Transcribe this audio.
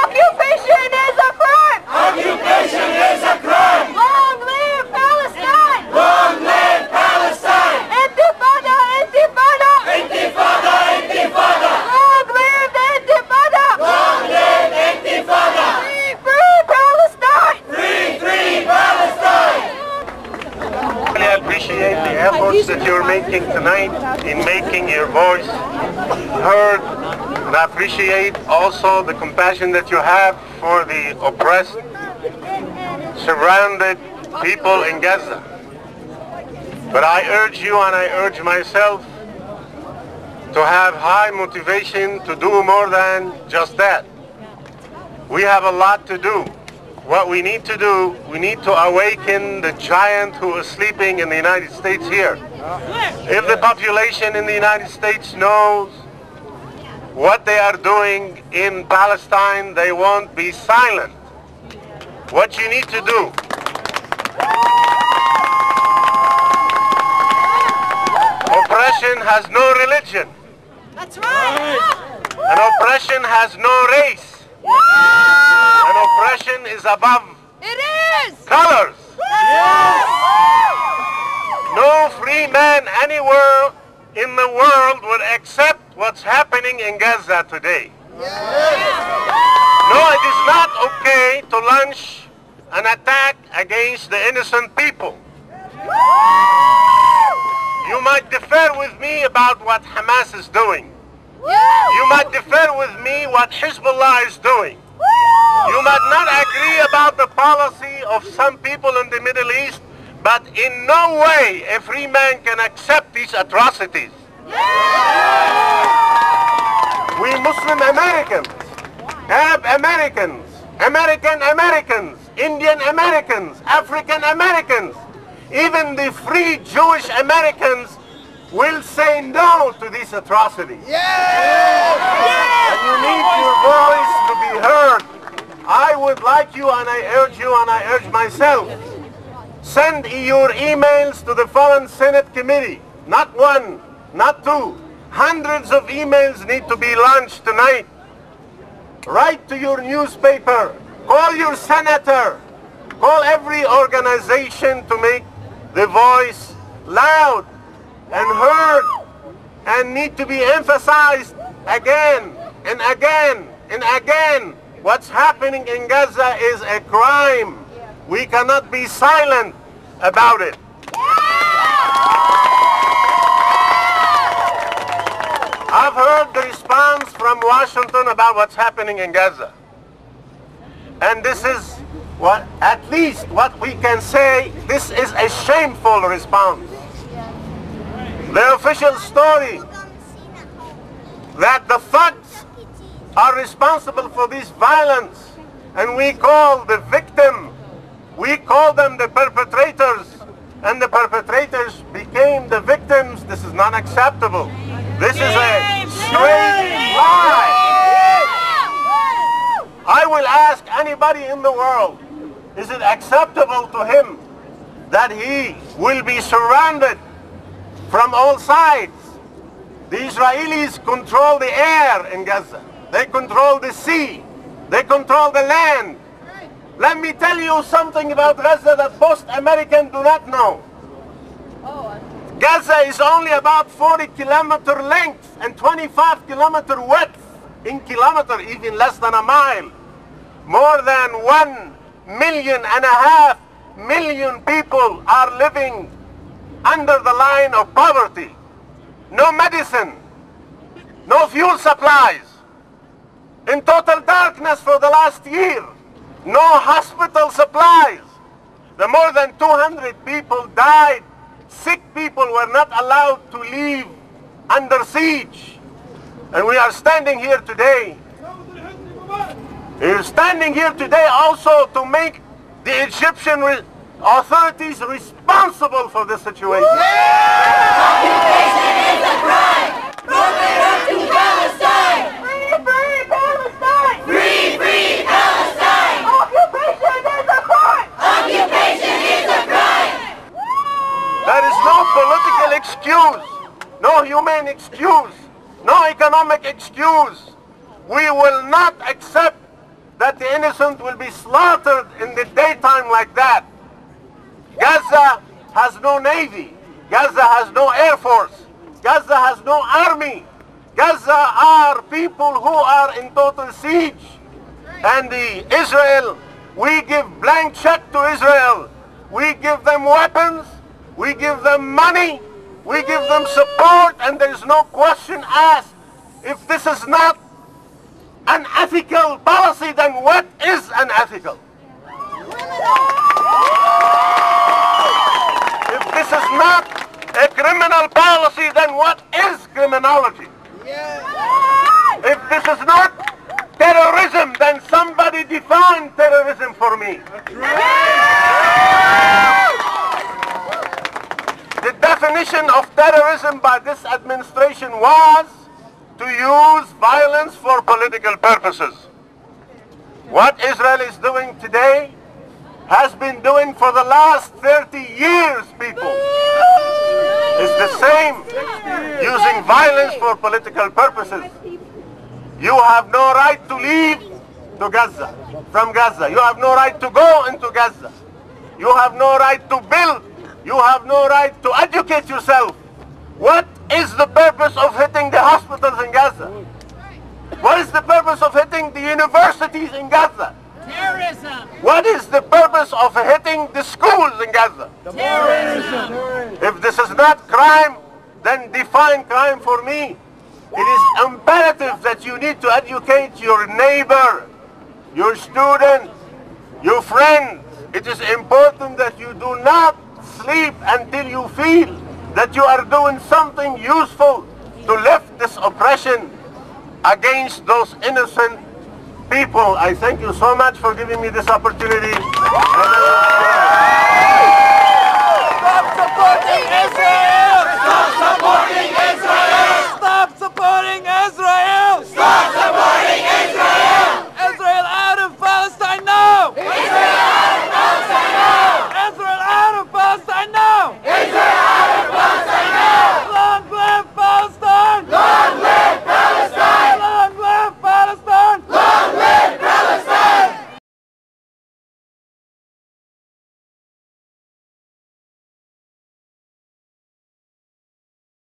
Occupation is a crime! Occupation is a crime! Long live Palestine! Long live Palestine! Intifada! Intifada! Intifada! Intifada! Long live the Intifada! Long live Intifada! Free, free Palestine! Free Palestine! I appreciate the efforts that you're making tonight in making your voice heard, and I appreciate also the compassion that you have for the oppressed, surrounded people in Gaza. But I urge you and I urge myself to have high motivation to do more than just that. We have a lot to do. What we need to do, we need to awaken the giant who is sleeping in the United States here. If the population in the United States knows what they are doing in Palestine, they won't be silent. What you need to do, oppression has no religion. That's right! And oppression has no race. And oppression is above It is! colors. Yes! No free man anywhere in the world would accept what's happening in Gaza today. No, it is not okay to launch an attack against the innocent people. You might differ with me about what Hamas is doing. You might differ with me what Hezbollah is doing. You might not agree about the policy of some people in the Middle East, but in no way a free man can accept these atrocities. We Muslim Americans, Arab Americans, American Americans, Indian Americans, African Americans, even the free Jewish Americans will say no to these atrocities. And you need your voice to be heard. I would like you, and I urge myself, send your emails to the Foreign Senate Committee. Not one, not two. Hundreds of emails need to be launched tonight. Write to your newspaper. Call your senator. Call every organization to make the voice loud and heard, and need to be emphasized again and again and again. What's happening in Gaza is a crime. We cannot be silent about it. I've heard the response from Washington about what's happening in Gaza. And this is what, at least what we can say, this is a shameful response. The official story that the thugs are responsible for this violence, and we call the victim, we call them the perpetrators, and the perpetrators became the victims. This is not acceptable. This is a straight lie. I will ask anybody in the world, is it acceptable to him that he will be surrounded from all sides? The Israelis control the air in Gaza. They control the sea. They control the land. Let me tell you something about Gaza that most Americans do not know. Gaza is only about 40-kilometer length and 25-kilometer width. In kilometer, even less than a mile. More than 1.5 million people are living under the line of poverty. No medicine, no fuel supplies, in total darkness for the last year, no hospital supplies. The more than 200 people died. Sick people were not allowed to leave under siege. And we are standing here today. We're standing here today also to make the Egyptian authorities responsible for this situation. Occupation is a crime! Move it up to Palestine! Free, free Palestine! Free Palestine! Occupation is a crime! Occupation is a crime! There is no political excuse, no human excuse, no economic excuse. We will not accept that the innocent will be slaughtered in the daytime like that. Gaza has no navy. Gaza has no air force. Gaza has no army. Gaza are people who are in total siege. And Israel, we give blank check to Israel. We give them weapons. We give them money. We give them support, and there is no question asked. If this is not an ethical policy, then what is unethical? If this is not a criminal policy, then what is criminology? If this is not terrorism, then somebody define terrorism for me. The definition of terrorism by this administration was to use violence for political purposes. What Israel is doing today has been doing for the last 30 years, people. It's the same, using violence for political purposes. You have no right to leave to Gaza, from Gaza. You have no right to go into Gaza. You have no right to build. You have no right to educate yourself. What is the purpose of hitting the hospitals in Gaza? What is the purpose of hitting the universities in Gaza? Terrorism! What is the purpose of hitting the schools in Gaza? Terrorism! If this is not crime, then define crime for me. It is imperative that you need to educate your neighbor, your student, your friend. It is important that you do not sleep until you feel that you are doing something useful to lift this oppression against those innocent people. I thank you so much for giving me this opportunity.